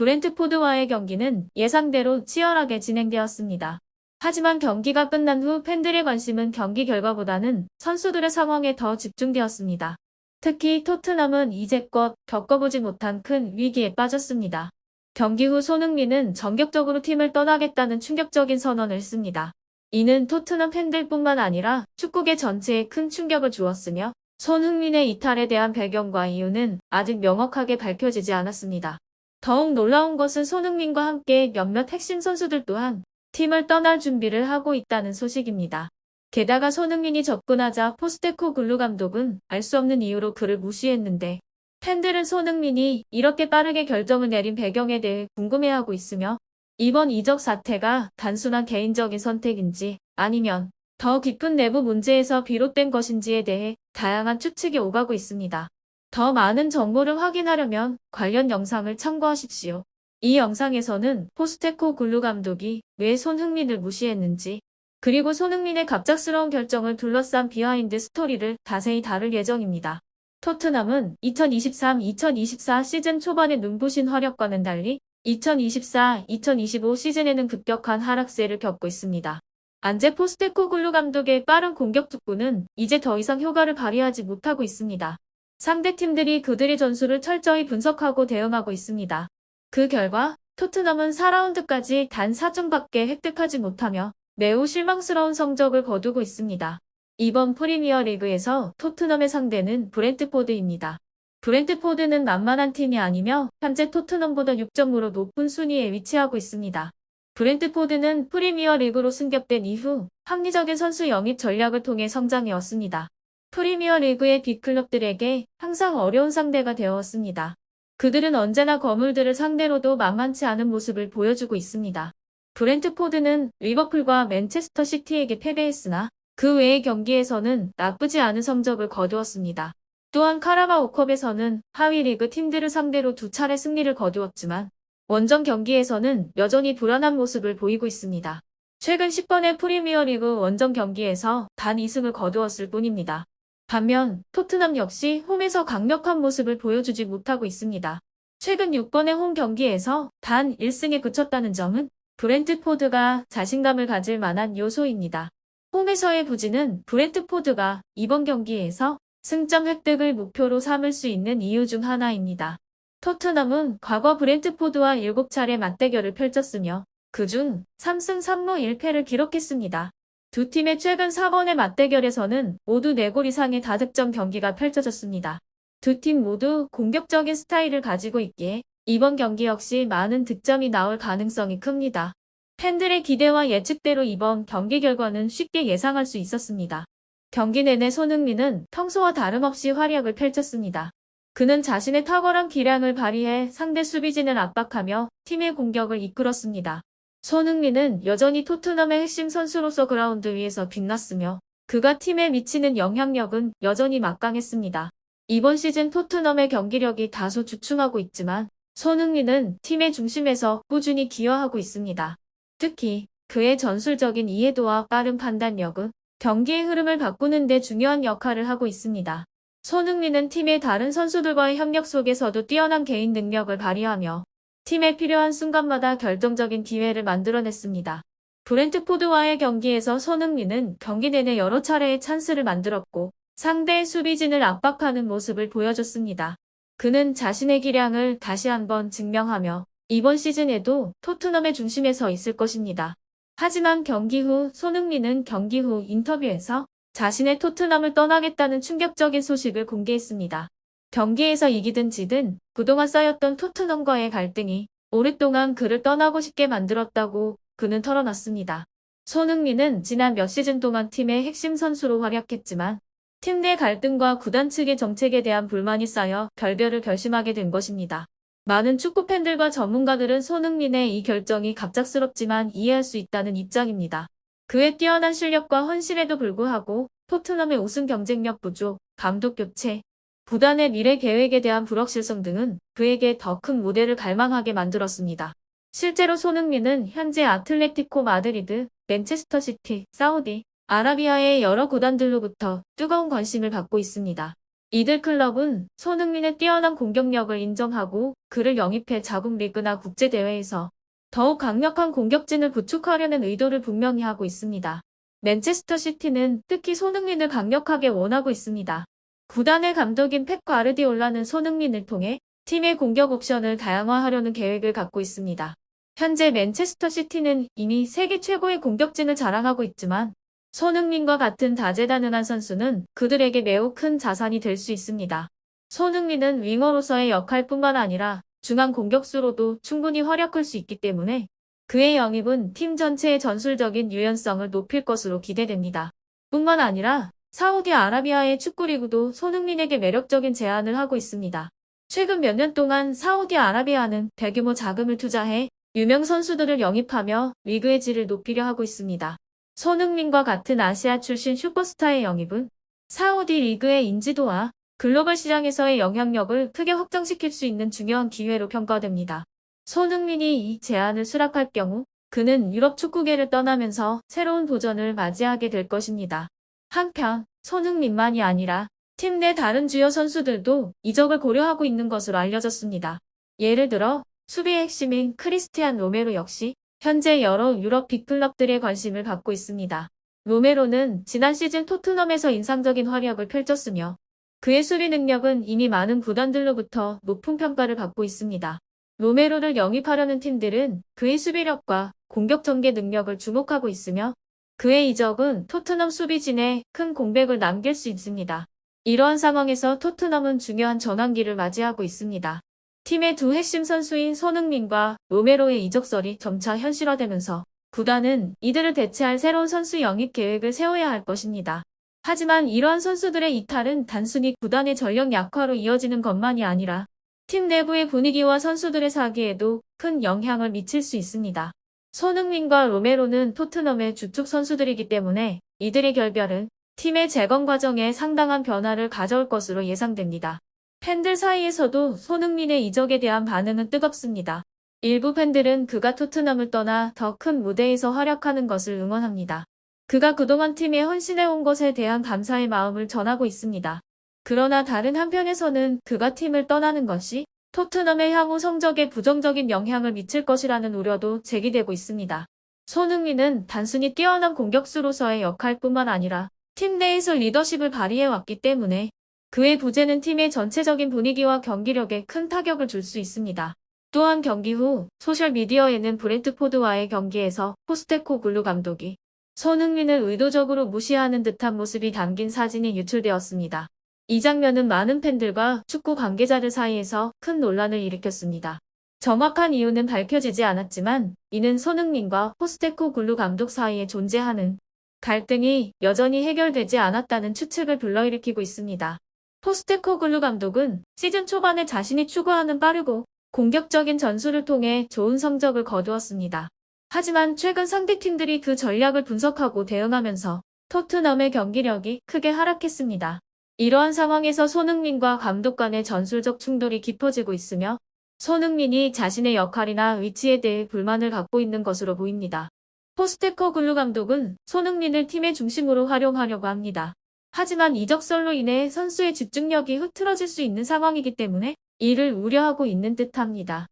브렌트포드와의 경기는 예상대로 치열하게 진행되었습니다. 하지만 경기가 끝난 후 팬들의 관심은 경기 결과보다는 선수들의 상황에 더 집중되었습니다. 특히 토트넘은 이제껏 겪어보지 못한 큰 위기에 빠졌습니다. 경기 후 손흥민은 전격적으로 팀을 떠나겠다는 충격적인 선언을 했습니다. 이는 토트넘 팬들뿐만 아니라 축구계 전체에 큰 충격을 주었으며 손흥민의 이탈에 대한 배경과 이유는 아직 명확하게 밝혀지지 않았습니다. 더욱 놀라운 것은 손흥민과 함께 몇몇 핵심 선수들 또한 팀을 떠날 준비를 하고 있다는 소식입니다. 게다가 손흥민이 접근하자 포스테코글루 감독은 알 수 없는 이유로 그를 무시했는데 팬들은 손흥민이 이렇게 빠르게 결정을 내린 배경에 대해 궁금해하고 있으며 이번 이적 사태가 단순한 개인적인 선택인지 아니면 더 깊은 내부 문제에서 비롯된 것인지에 대해 다양한 추측이 오가고 있습니다. 더 많은 정보를 확인하려면 관련 영상을 참고하십시오. 이 영상에서는 포스테코글루 감독이 왜 손흥민을 무시했는지 그리고 손흥민의 갑작스러운 결정을 둘러싼 비하인드 스토리를 자세히 다룰 예정입니다. 토트넘은 2023-2024 시즌 초반의 눈부신 활약과는 달리 2024-2025 시즌에는 급격한 하락세를 겪고 있습니다. 안제 포스테코글루 감독의 빠른 공격 축구는 이제 더 이상 효과를 발휘하지 못하고 있습니다. 상대 팀들이 그들의 전술을 철저히 분석하고 대응하고 있습니다. 그 결과 토트넘은 4라운드까지 단 4점밖에 획득하지 못하며 매우 실망스러운 성적을 거두고 있습니다. 이번 프리미어리그에서 토트넘의 상대는 브렌트포드입니다. 브렌트포드는 만만한 팀이 아니며 현재 토트넘보다 6점으로 높은 순위에 위치하고 있습니다. 브렌트포드는 프리미어리그로 승격된 이후 합리적인 선수 영입 전략을 통해 성장해왔습니다. 프리미어리그의 빅클럽들에게 항상 어려운 상대가 되어왔습니다. 그들은 언제나 거물들을 상대로도 만만치 않은 모습을 보여주고 있습니다. 브렌트포드는 리버풀과 맨체스터 시티에게 패배했으나 그 외의 경기에서는 나쁘지 않은 성적을 거두었습니다. 또한 카라바오컵에서는 하위 리그 팀들을 상대로 2차례 승리를 거두었지만 원정 경기에서는 여전히 불안한 모습을 보이고 있습니다. 최근 10번의 프리미어리그 원정 경기에서 단 2승을 거두었을 뿐입니다. 반면 토트넘 역시 홈에서 강력한 모습을 보여주지 못하고 있습니다. 최근 6번의 홈 경기에서 단 1승에 그쳤다는 점은 브렌트포드가 자신감을 가질 만한 요소입니다. 홈에서의 부진은 브렌트포드가 이번 경기에서 승점 획득을 목표로 삼을 수 있는 이유 중 하나입니다. 토트넘은 과거 브렌트포드와 7차례 맞대결을 펼쳤으며 그중 3승 3무 1패를 기록했습니다. 두 팀의 최근 4번의 맞대결에서는 모두 4골 이상의 다득점 경기가 펼쳐졌습니다. 두 팀 모두 공격적인 스타일을 가지고 있기에 이번 경기 역시 많은 득점이 나올 가능성이 큽니다. 팬들의 기대와 예측대로 이번 경기 결과는 쉽게 예상할 수 있었습니다. 경기 내내 손흥민은 평소와 다름없이 활약을 펼쳤습니다. 그는 자신의 탁월한 기량을 발휘해 상대 수비진을 압박하며 팀의 공격을 이끌었습니다. 손흥민은 여전히 토트넘의 핵심 선수로서 그라운드 위에서 빛났으며 그가 팀에 미치는 영향력은 여전히 막강했습니다. 이번 시즌 토트넘의 경기력이 다소 주춤하고 있지만 손흥민은 팀의 중심에서 꾸준히 기여하고 있습니다. 특히 그의 전술적인 이해도와 빠른 판단력은 경기의 흐름을 바꾸는 데 중요한 역할을 하고 있습니다. 손흥민은 팀의 다른 선수들과의 협력 속에서도 뛰어난 개인 능력을 발휘하며 팀에 필요한 순간마다 결정적인 기회를 만들어냈습니다. 브렌트포드와의 경기에서 손흥민은 경기 내내 여러 차례의 찬스를 만들었고 상대의 수비진을 압박하는 모습을 보여줬습니다. 그는 자신의 기량을 다시 한번 증명하며 이번 시즌에도 토트넘의 중심에 서 있을 것입니다. 하지만 경기 후 손흥민은 경기 후 인터뷰에서 자신의 토트넘을 떠나겠다는 충격적인 소식을 공개했습니다. 경기에서 이기든 지든 그동안 쌓였던 토트넘과의 갈등이 오랫동안 그를 떠나고 싶게 만들었다고 그는 털어놨습니다. 손흥민은 지난 몇 시즌 동안 팀의 핵심 선수로 활약했지만 팀 내 갈등과 구단 측의 정책에 대한 불만이 쌓여 결별을 결심하게 된 것입니다. 많은 축구 팬들과 전문가들은 손흥민의 이 결정이 갑작스럽지만 이해할 수 있다는 입장입니다. 그의 뛰어난 실력과 헌신에도 불구하고 토트넘의 우승 경쟁력 부족, 감독 교체, 구단의 미래 계획에 대한 불확실성 등은 그에게 더 큰 무대를 갈망하게 만들었습니다. 실제로 손흥민은 현재 아틀레티코 마드리드, 맨체스터 시티, 사우디, 아라비아의 여러 구단들로부터 뜨거운 관심을 받고 있습니다. 이들 클럽은 손흥민의 뛰어난 공격력을 인정하고 그를 영입해 자국 리그나 국제대회에서 더욱 강력한 공격진을 구축하려는 의도를 분명히 하고 있습니다. 맨체스터 시티는 특히 손흥민을 강력하게 원하고 있습니다. 구단의 감독인 펩 과르디올라는 손흥민을 통해 팀의 공격 옵션을 다양화하려는 계획을 갖고 있습니다. 현재 맨체스터 시티는 이미 세계 최고의 공격진을 자랑하고 있지만 손흥민과 같은 다재다능한 선수는 그들에게 매우 큰 자산이 될 수 있습니다. 손흥민은 윙어로서의 역할뿐만 아니라 중앙 공격수로도 충분히 활약할 수 있기 때문에 그의 영입은 팀 전체의 전술적인 유연성을 높일 것으로 기대됩니다. 뿐만 아니라 사우디아라비아의 축구리그도 손흥민에게 매력적인 제안을 하고 있습니다. 최근 몇 년 동안 사우디아라비아는 대규모 자금을 투자해 유명 선수들을 영입하며 리그의 질을 높이려 하고 있습니다. 손흥민과 같은 아시아 출신 슈퍼스타의 영입은 사우디 리그의 인지도와 글로벌 시장에서의 영향력을 크게 확장시킬 수 있는 중요한 기회로 평가됩니다. 손흥민이 이 제안을 수락할 경우 그는 유럽 축구계를 떠나면서 새로운 도전을 맞이하게 될 것입니다. 한편 손흥민만이 아니라 팀 내 다른 주요 선수들도 이적을 고려하고 있는 것으로 알려졌습니다. 예를 들어 수비의 핵심인 크리스티안 로메로 역시 현재 여러 유럽 빅클럽들의 관심을 받고 있습니다. 로메로는 지난 시즌 토트넘에서 인상적인 활약을 펼쳤으며 그의 수비 능력은 이미 많은 구단들로부터 높은 평가를 받고 있습니다. 로메로를 영입하려는 팀들은 그의 수비력과 공격 전개 능력을 주목하고 있으며 그의 이적은 토트넘 수비진에 큰 공백을 남길 수 있습니다. 이러한 상황에서 토트넘은 중요한 전환기를 맞이하고 있습니다. 팀의 두 핵심 선수인 손흥민과 로메로의 이적설이 점차 현실화되면서 구단은 이들을 대체할 새로운 선수 영입 계획을 세워야 할 것입니다. 하지만 이러한 선수들의 이탈은 단순히 구단의 전력 약화로 이어지는 것만이 아니라 팀 내부의 분위기와 선수들의 사기에도 큰 영향을 미칠 수 있습니다. 손흥민과 로메로는 토트넘의 주축 선수들이기 때문에 이들의 결별은 팀의 재건 과정에 상당한 변화를 가져올 것으로 예상됩니다. 팬들 사이에서도 손흥민의 이적에 대한 반응은 뜨겁습니다. 일부 팬들은 그가 토트넘을 떠나 더 큰 무대에서 활약하는 것을 응원합니다. 그가 그동안 팀에 헌신해온 것에 대한 감사의 마음을 전하고 있습니다. 그러나 다른 한편에서는 그가 팀을 떠나는 것이 토트넘의 향후 성적에 부정적인 영향을 미칠 것이라는 우려도 제기되고 있습니다. 손흥민은 단순히 뛰어난 공격수로서의 역할뿐만 아니라 팀 내에서 리더십을 발휘해왔기 때문에 그의 부재는 팀의 전체적인 분위기와 경기력에 큰 타격을 줄 수 있습니다. 또한 경기 후 소셜미디어에는 브렌트포드와의 경기에서 포스테코글루 감독이 손흥민을 의도적으로 무시하는 듯한 모습이 담긴 사진이 유출되었습니다. 이 장면은 많은 팬들과 축구 관계자들 사이에서 큰 논란을 일으켰습니다. 정확한 이유는 밝혀지지 않았지만 이는 손흥민과 포스테코글루 감독 사이에 존재하는 갈등이 여전히 해결되지 않았다는 추측을 불러일으키고 있습니다. 포스테코글루 감독은 시즌 초반에 자신이 추구하는 빠르고 공격적인 전술을 통해 좋은 성적을 거두었습니다. 하지만 최근 상대팀들이 그 전략을 분석하고 대응하면서 토트넘의 경기력이 크게 하락했습니다. 이러한 상황에서 손흥민과 감독 간의 전술적 충돌이 깊어지고 있으며 손흥민이 자신의 역할이나 위치에 대해 불만을 갖고 있는 것으로 보입니다. 포스테코글루 감독은 손흥민을 팀의 중심으로 활용하려고 합니다. 하지만 이적설로 인해 선수의 집중력이 흐트러질 수 있는 상황이기 때문에 이를 우려하고 있는 듯합니다.